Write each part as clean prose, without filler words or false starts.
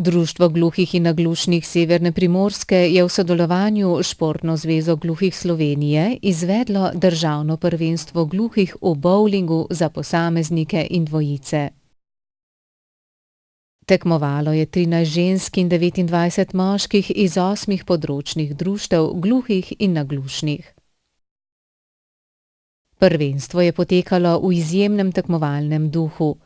Društvo gluhih in naglušnih Severne Primorske je v sodelovanju s Športno zvezo gluhih Slovenije izvedlo državno prvenstvo gluhih v bovlingu za posameznike in dvojice. Tekmovalo je 13 žensk in 29 moških iz 8 področnih društev gluhih in naglušnih. Prvenstvo je potekalo v izjemnem tekmovalnem duhu.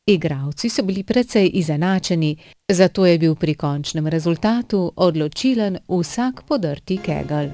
Igralci so bili precej izenačeni, zato je bil pri končnem rezultatu odločilen vsak podrti kegelj.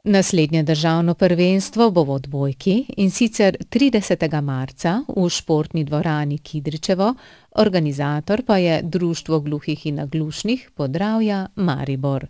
Naslednje državno prvenstvo bo v odbojki, in sicer 30. marca v športni dvorani Kidričevo, organizator pa je Društvo gluhih in naglušnih Podravja Maribor.